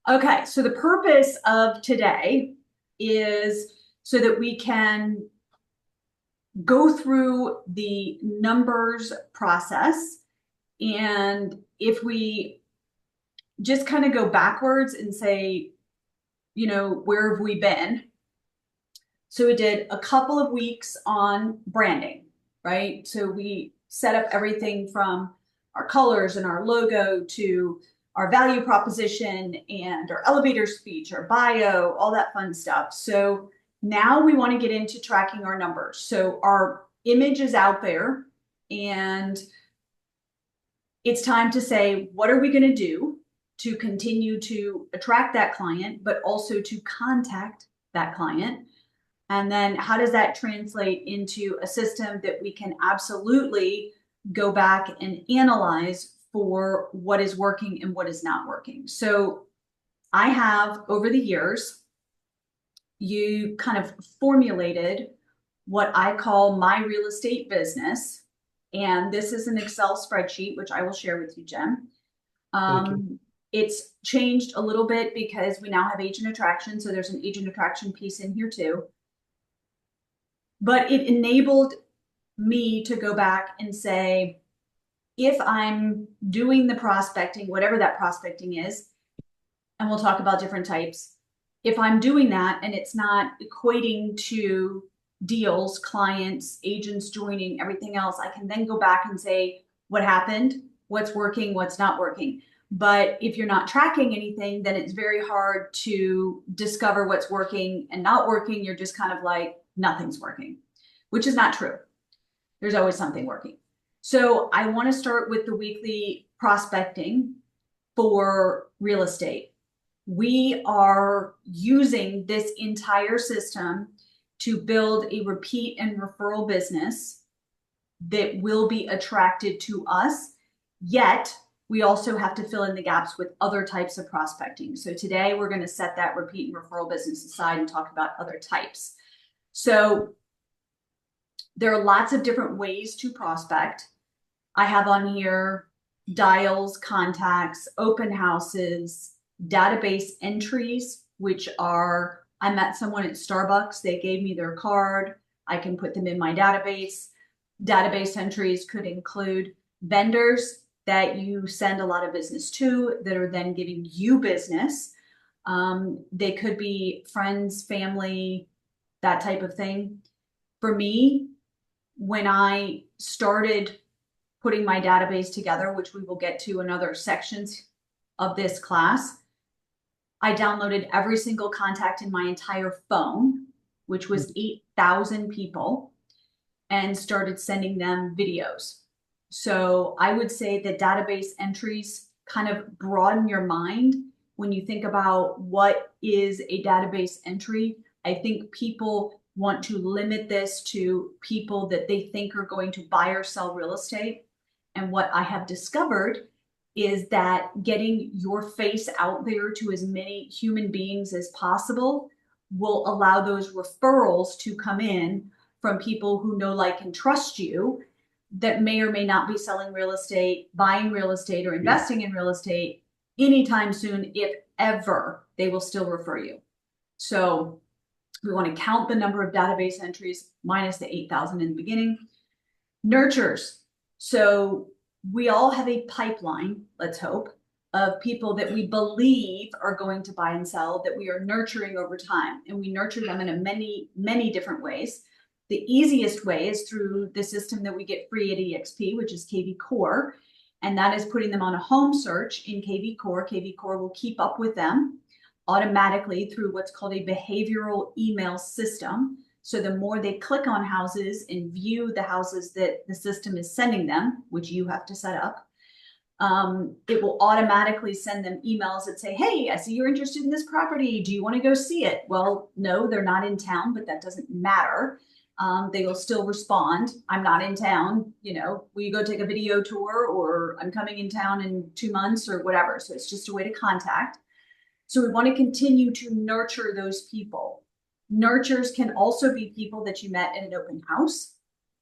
Okay, so the purpose of today is so that we can go through the numbers process. And if we just kind of go backwards and say, where have we been? So we did a couple of weeks on branding, right? So we set up everything from our colors and our logo to our value proposition and our elevator speech, our bio, all that fun stuff. So now we want to get into tracking our numbers. So our image is out there and it's time to say, what are we going to do to continue to attract that client, but also to contact that client? And then how does that translate into a system that we can absolutely go back and analyze for what is working and what is not working? So I have, over the years, you kind of formulated what I call my real estate business. And this is an Excel spreadsheet, which I will share with you, Jen. Okay. It's changed a little bit because we now have agent attraction. So there's an agent attraction piece in here too. But it enabled me to go back and say, if I'm doing the prospecting, whatever that prospecting is, and we'll talk about different types, if I'm doing that and it's not equating to deals, clients, agents joining, everything else, I can then go back and say, what happened, what's working, what's not working. But if you're not tracking anything, then it's very hard to discover what's working and not working. You're just kind of like, nothing's working, which is not true. There's always something working. So I want to start with the weekly prospecting for real estate. We are using this entire system to build a repeat and referral business that will be attracted to us, yet we also have to fill in the gaps with other types of prospecting. So today we're going to set that repeat and referral business aside and talk about other types. So there are lots of different ways to prospect. I have on here dials, contacts, open houses, database entries, which are, I met someone at Starbucks, they gave me their card, I can put them in my database. Database entries could include vendors that you send a lot of business to that are then giving you business. They could be friends, family, that type of thing. For me, when I started putting my database together, which we will get to in other sections of this class, I downloaded every single contact in my entire phone, which was 8,000 people, and started sending them videos. So I would say that database entries kind of broaden your mind when you think about what is a database entry. I think people want to limit this to people that they think are going to buy or sell real estate. And what I have discovered is that getting your face out there to as many human beings as possible will allow those referrals to come in from people who know, like, and trust you that may or may not be selling real estate, buying real estate, or Yeah. investing in real estate anytime soon. If ever, they will still refer you. So we want to count the number of database entries minus the 8,000 in the beginning. Nurtures. So we all have a pipeline, let's hope, of people that we believe are going to buy and sell that we are nurturing over time. And we nurture them in many, many different ways. The easiest way is through the system that we get free at EXP, which is KVCORE. And that is putting them on a home search in KVCORE. KVCORE will keep up with them automatically through what's called a behavioral email system. So the more they click on houses and view the houses that the system is sending them, which you have to set up, it will automatically send them emails that say, hey, I see you're interested in this property. Do you want to go see it? Well, no, they're not in town, but that doesn't matter. They will still respond. I'm not in town. Will you go take a video tour, or I'm coming in town in 2 months, or whatever. So it's just a way to contact. So we want to continue to nurture those people. Nurtures can also be people that you met at an open house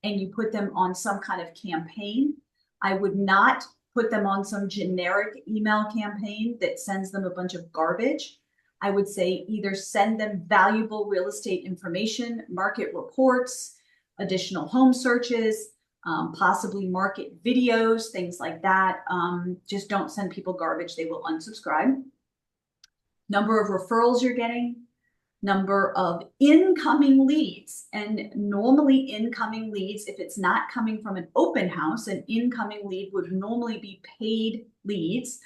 and you put them on some kind of campaign. I would not put them on some generic email campaign that sends them a bunch of garbage. I would say either send them valuable real estate information, market reports, additional home searches, possibly market videos, things like that. Just don't send people garbage. They will unsubscribe. Number of referrals you're getting, number of incoming leads. And normally incoming leads, if it's not coming from an open house, an incoming lead would normally be paid leads.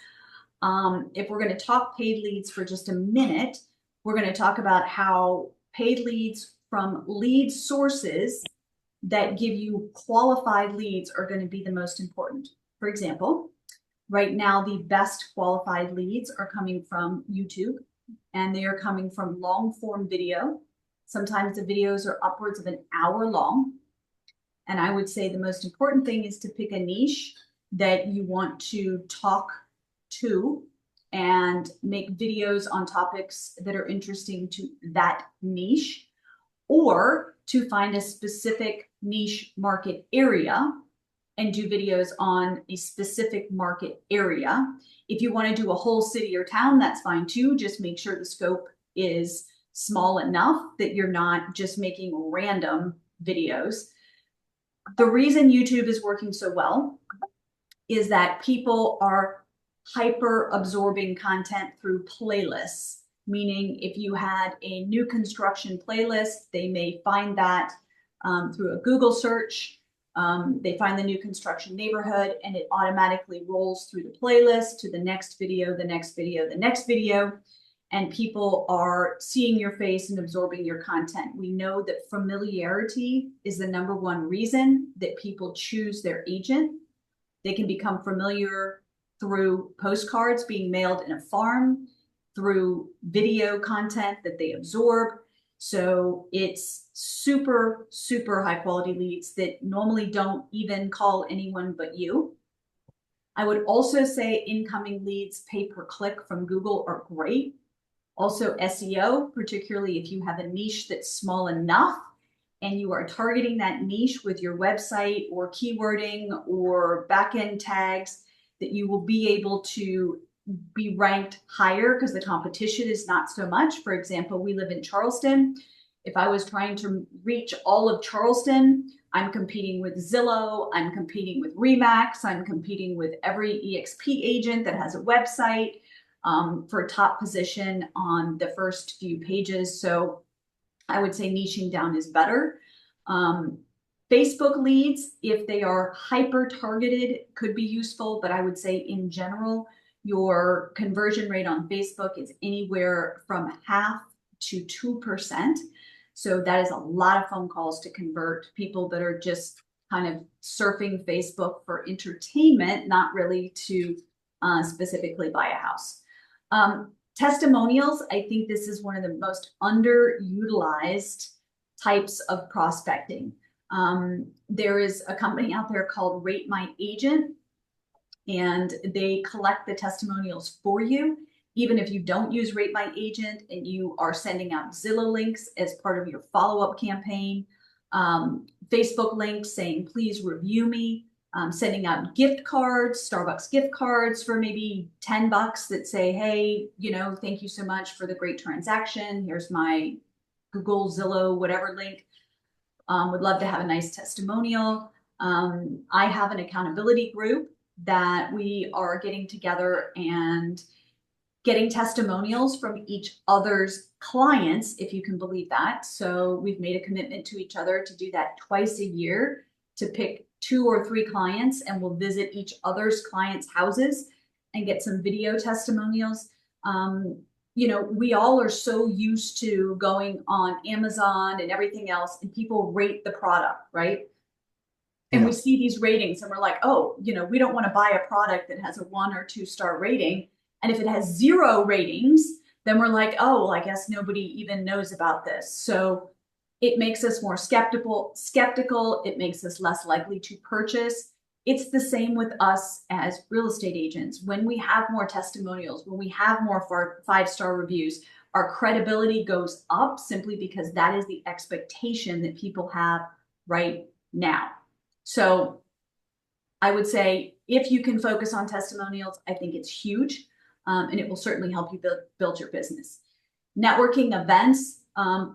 If we're going to talk paid leads for just a minute, we're going to talk about how paid leads from lead sources that give you qualified leads are going to be the most important. For example, right now, the best qualified leads are coming from YouTube, and they are coming from long form video. Sometimes the videos are upwards of an hour long. And I would say the most important thing is to pick a niche that you want to talk to and make videos on topics that are interesting to that niche, or to find a specific niche market area and do videos on a specific market area. If you want to do a whole city or town, that's fine too. Just make sure the scope is small enough that you're not just making random videos. The reason YouTube is working so well is that people are hyper absorbing content through playlists. Meaning if you had a new construction playlist, they may find that through a Google search. They find the new construction neighborhood and it automatically rolls through the playlist to the next video, the next video, the next video. And people are seeing your face and absorbing your content. We know that familiarity is the number one reason that people choose their agent. They can become familiar through postcards being mailed in a farm, through video content that they absorb. So it's super, super high quality leads that normally don't even call anyone but you. I would also say incoming leads pay per click from Google are great. Also SEO, particularly if you have a niche that's small enough and you are targeting that niche with your website or keywording or backend tags, that you will be able to be ranked higher because the competition is not so much. For example, we live in Charleston. If I was trying to reach all of Charleston, I'm competing with Zillow, I'm competing with Remax, I'm competing with every EXP agent that has a website for a top position on the first few pages. So I would say niching down is better. Facebook leads, if they are hyper targeted, could be useful, but I would say in general, your conversion rate on Facebook is anywhere from 0.5% to 2%. So that is a lot of phone calls to convert people that are just kind of surfing Facebook for entertainment, not really to specifically buy a house. Testimonials, I think this is one of the most underutilized types of prospecting. There is a company out there called Rate My Agent, and they collect the testimonials for you. Even if you don't use Rate My Agent and you are sending out Zillow links as part of your follow-up campaign, Facebook links saying, please review me, sending out gift cards, Starbucks gift cards for maybe $10 that say, hey, you know, thank you so much for the great transaction. Here's my Google, Zillow, whatever link. Would love to have a nice testimonial. I have an accountability group that we are getting together and getting testimonials from each other's clients, if you can believe that. So we've made a commitment to each other to do that twice a year, to pick 2 or 3 clients, and we'll visit each other's clients' houses and get some video testimonials. You know, we all are so used to going on Amazon and everything else, and people rate the product, right? And we see these ratings and we're like, oh, you know, we don't want to buy a product that has a 1 or 2 star rating. And if it has 0 ratings, then we're like, oh, well, I guess nobody even knows about this. So it makes us more skeptical. It makes us less likely to purchase. It's the same with us as real estate agents. When we have more testimonials, when we have more 5-star reviews, our credibility goes up simply because that is the expectation that people have right now. So I would say if you can focus on testimonials, I think it's huge, and it will certainly help you build your business. Networking events,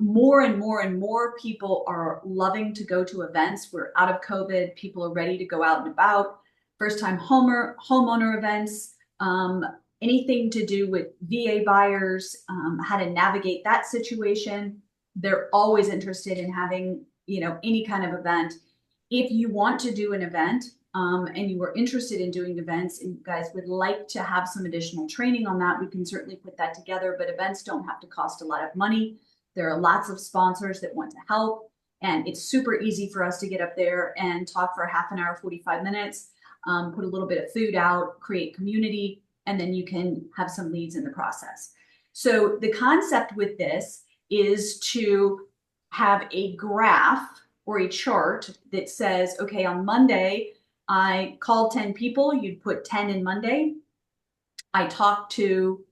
more and more and more people are loving to go to events. We're out of COVID. People are ready to go out and about. First-time homeowner events, anything to do with VA buyers, how to navigate that situation. They're always interested in having, any kind of event. If you want to do an event, and you are interested in doing events and you guys would like to have some additional training on that, we can certainly put that together, but events don't have to cost a lot of money. There are lots of sponsors that want to help, and it's super easy for us to get up there and talk for a half an hour, 45 minutes, put a little bit of food out, create community, and then you can have some leads in the process. So the concept with this is to have a graph or a chart that says, okay, on Monday, I called 10 people, you'd put 10 in Monday. I talked to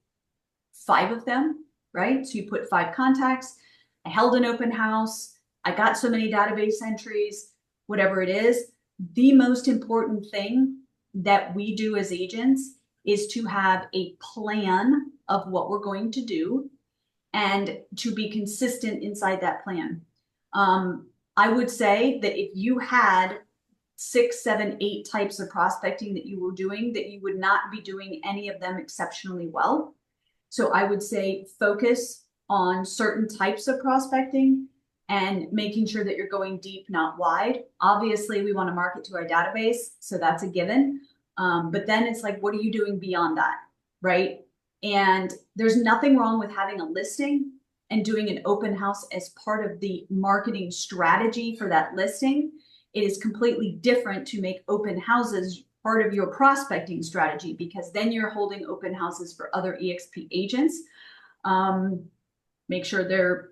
5 of them, right? So you put 5 contacts. I held an open house. I got so many database entries, whatever it is. The most important thing that we do as agents is to have a plan of what we're going to do and to be consistent inside that plan. I would say that if you had 6, 7, 8 types of prospecting that you were doing, that you would not be doing any of them exceptionally well. So I would say focus on certain types of prospecting and making sure that you're going deep, not wide. Obviously, we want to market to our database, so that's a given. But then it's like, what are you doing beyond that, right? And there's nothing wrong with having a listing and doing an open house as part of the marketing strategy for that listing. It is completely different to make open houses part of your prospecting strategy, because then you're holding open houses for other EXP agents. Make sure their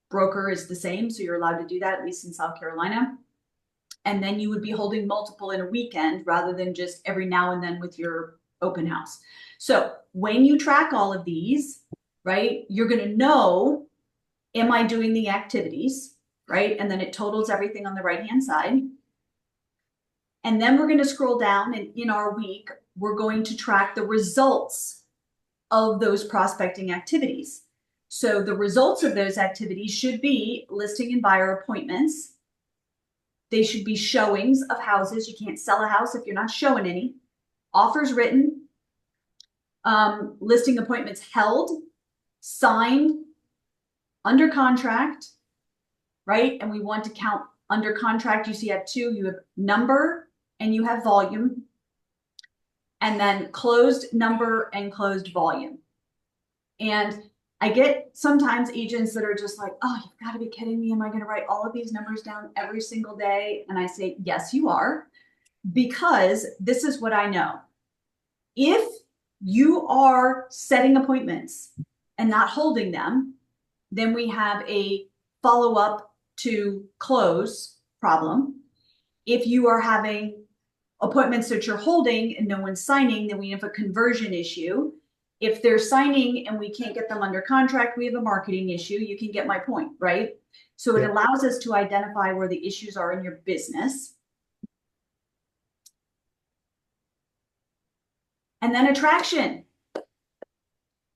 broker is the same, so you're allowed to do that, at least in South Carolina. And then you would be holding multiple in a weekend rather than just every now and then with your open house. So when you track all of these, right, you're going to know, am I doing the activities? Right? And then it totals everything on the right-hand side. And then we're going to scroll down, and in our week, we're going to track the results of those prospecting activities. So the results of those activities should be listing and buyer appointments. They should be showings of houses. You can't sell a house if you're not showing any. Offers written, listing appointments held, signed, under contract, right? And we want to count under contract. You see you have 2, you have number and you have volume, and then closed number and closed volume. And I get sometimes agents that are just like, oh, you've got to be kidding me. Am I going to write all of these numbers down every single day? And I say, yes, you are, because this is what I know. If you are setting appointments and not holding them, then we have a follow-up to close problem. If you are having appointments that you're holding and no one's signing, then we have a conversion issue. If they're signing and we can't get them under contract, we have a marketing issue. You can get my point, right? So it allows us to identify where the issues are in your business. And then attraction.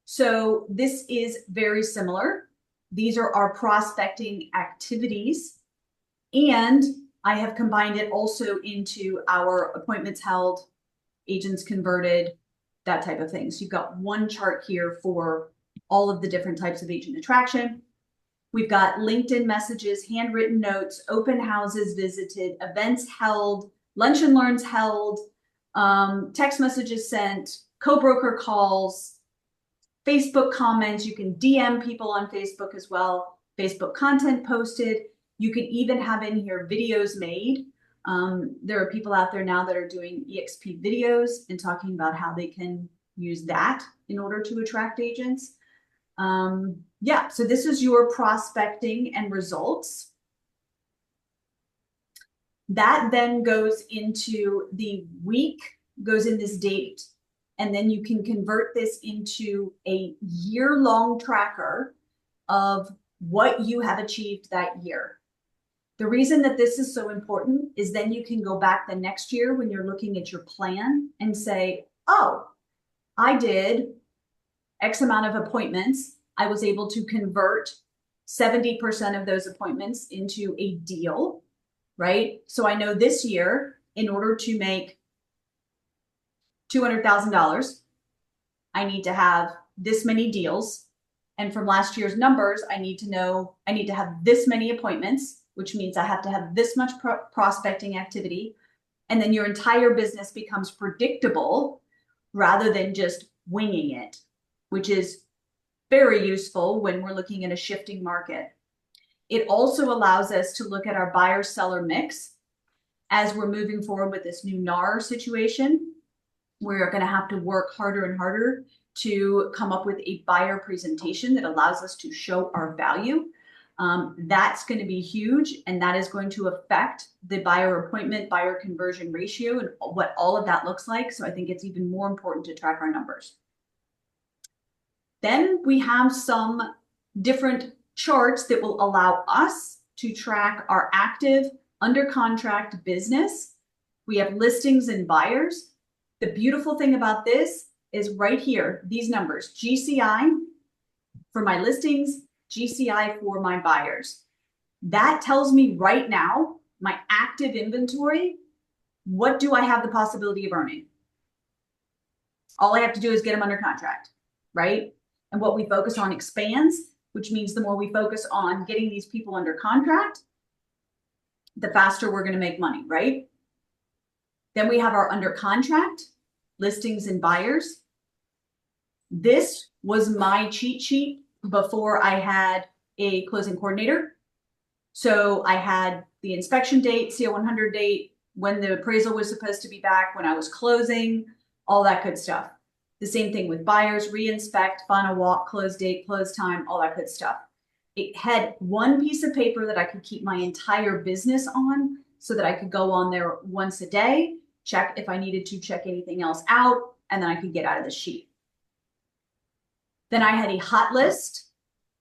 So this is very similar. These are our prospecting activities. And I have combined it also into our appointments held, agents converted, that type of thing. So you've got one chart here for all of the different types of agent attraction. We've got LinkedIn messages, handwritten notes, open houses visited, events held, lunch and learns held, text messages sent, co-broker calls, Facebook comments. You can DM people on Facebook as well, Facebook content posted. You can even have in here videos made. There are people out there now that are doing EXP videos and talking about how they can use that in order to attract agents. Yeah, so this is your prospecting and results. That then goes into the week, goes in this date, and then you can convert this into a year-long tracker of what you have achieved that year. The reason that this is so important is then you can go back the next year when you're looking at your plan and say, oh, I did X amount of appointments. I was able to convert 70% of those appointments into a deal, right? So I know this year, in order to make $200,000, I need to have this many deals. And from last year's numbers, I need to have this many appointments, which means I have to have this much prospecting activity. And then your entire business becomes predictable rather than just winging it, which is very useful when we're looking at a shifting market. It also allows us to look at our buyer-seller mix as we're moving forward with this new NAR situation. We're going to have to work harder and harder to come up with a buyer presentation that allows us to show our value. That's going to be huge, and that is going to affect the buyer appointment, buyer conversion ratio, and what all of that looks like. So I think it's even more important to track our numbers. Then we have some different charts that will allow us to track our active under contract business. We have listings and buyers. The beautiful thing about this is right here, these numbers, GCI for my listings, GCI for my buyers. That tells me right now, my active inventory, what do I have the possibility of earning? All I have to do is get them under contract, right? And what we focus on expands, which means the more we focus on getting these people under contract, the faster we're going to make money, right? Then we have our under contract, listings and buyers. This was my cheat sheet before I had a closing coordinator. So I had the inspection date, CO100 date, when the appraisal was supposed to be back, when I was closing, all that good stuff. The same thing with buyers, re-inspect, final walk, close date, close time, all that good stuff. It had one piece of paper that I could keep my entire business on so that I could go on there once a day, check if I needed to check anything else out, and then I could get out of the sheet. Then I had a hot list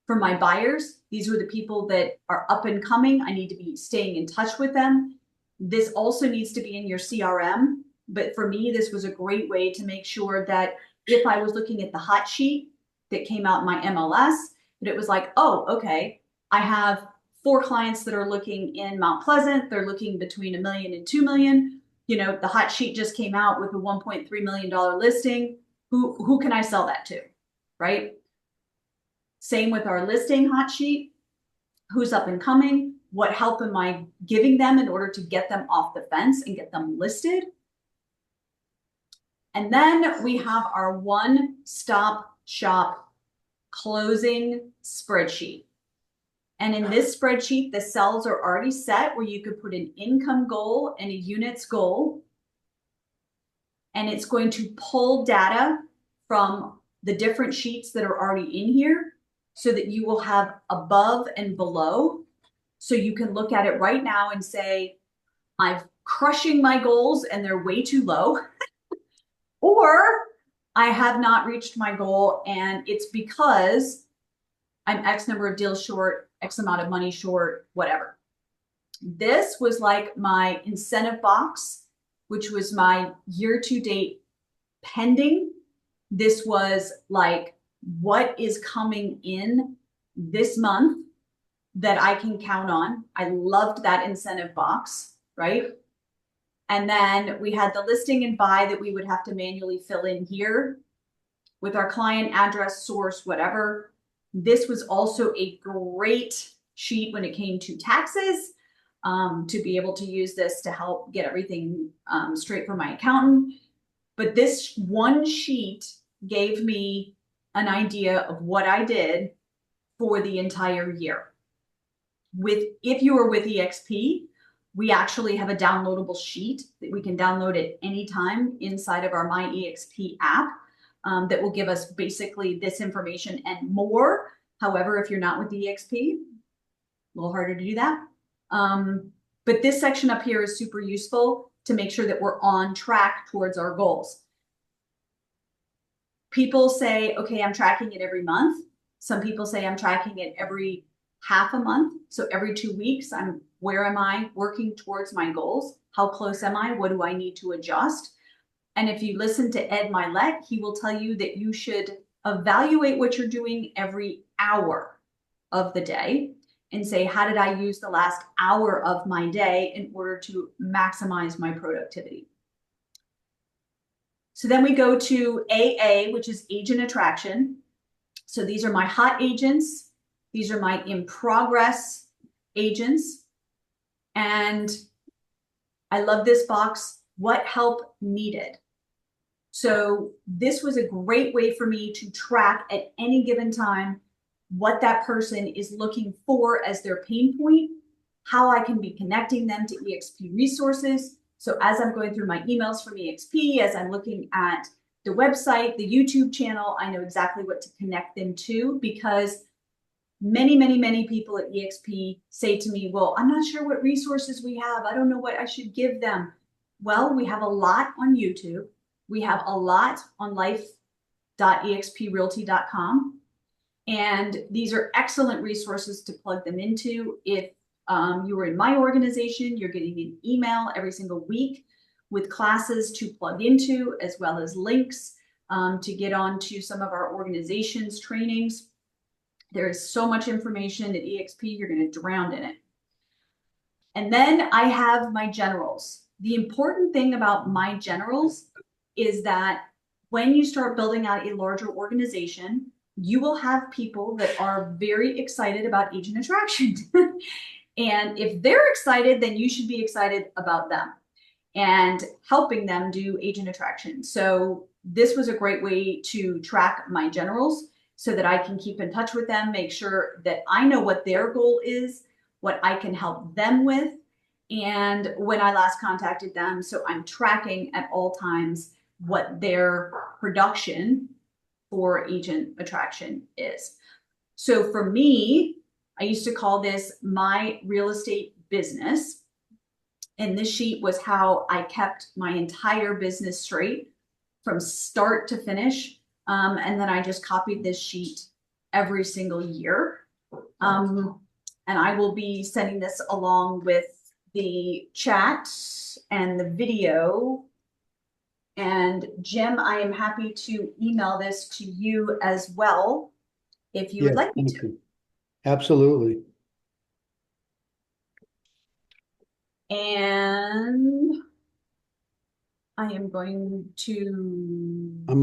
for my buyers. These were the people that are up and coming. I need to be staying in touch with them. This also needs to be in your CRM. But for me, this was a great way to make sure that if I was looking at the hot sheet that came out in my MLS, that it was like, oh, okay, I have 4 clients that are looking in Mount Pleasant. They're looking between $1 million and $2 million. You know, the hot sheet just came out with a $1.3 million listing. Who can I sell that to, right? Same with our listing hot sheet. Who's up and coming? What help am I giving them in order to get them off the fence and get them listed? And then we have our one-stop shop closing spreadsheet. And in this spreadsheet, the cells are already set where you could put an income goal and a units goal. And it's going to pull data from the different sheets that are already in here so that you will have above and below. So you can look at it right now and say, I'm crushing my goals and they're way too low. Or I have not reached my goal and it's because I'm X number of deals short, X amount of money short, whatever. This was like my incentive box, which was my year-to-date pending. This was like what is coming in this month that I can count on. I loved that incentive box, right? And then we had the listing and buy that we would have to manually fill in here with our client address, source, whatever. This was also a great sheet when it came to taxes, to be able to use this to help get everything straight for my accountant. But this one sheet gave me an idea of what I did for the entire year. If you are with EXP, we actually have a downloadable sheet that we can download at any time inside of our My EXP app that will give us basically this information and more. However, if you're not with EXP, a little harder to do that. But this section up here is super useful to make sure that we're on track towards our goals. People say, okay, I'm tracking it every month. Some people say I'm tracking it every half a month. So every 2 weeks, I'm Where am I working towards my goals? How close am I? What do I need to adjust? And if you listen to Ed Milet, he will tell you that you should evaluate what you're doing every hour of the day and say, how did I use the last hour of my day in order to maximize my productivity? So then we go to AA, which is agent attraction. So these are my hot agents. These are my in progress agents. And I love this box. What help needed? So this was a great way for me to track at any given time what that person is looking for as their pain point, how I can be connecting them to EXP resources. So as I'm going through my emails from EXP, as I'm looking at the website, the YouTube channel, I know exactly what to connect them to, because many people at EXP say to me, well, I'm not sure what resources we have. I don't know what I should give them. Well, we have a lot on YouTube. We have a lot on life.exprealty.com. And these are excellent resources to plug them into. If you are in my organization, you're getting an email every single week with classes to plug into, as well as links to get onto some of our organization's trainings. There is so much information at EXP, you're going to drown in it. And then I have my generals. The important thing about my generals is that when you start building out a larger organization, you will have people that are very excited about agent attraction. And if they're excited, then you should be excited about them and helping them do agent attraction. So this was a great way to track my generals so that I can keep in touch with them, make sure that I know what their goal is, what I can help them with, and when I last contacted them. So I'm tracking at all times what their production for agent attraction is. So for me, I used to call this my real estate business. And this sheet was how I kept my entire business straight from start to finish. And then I just copied this sheet every single year. And I will be sending this along with the chat and the video. And Jim, I am happy to email this to you as well, if you would Yes, like me thank to. you. Absolutely. And I am going to I'm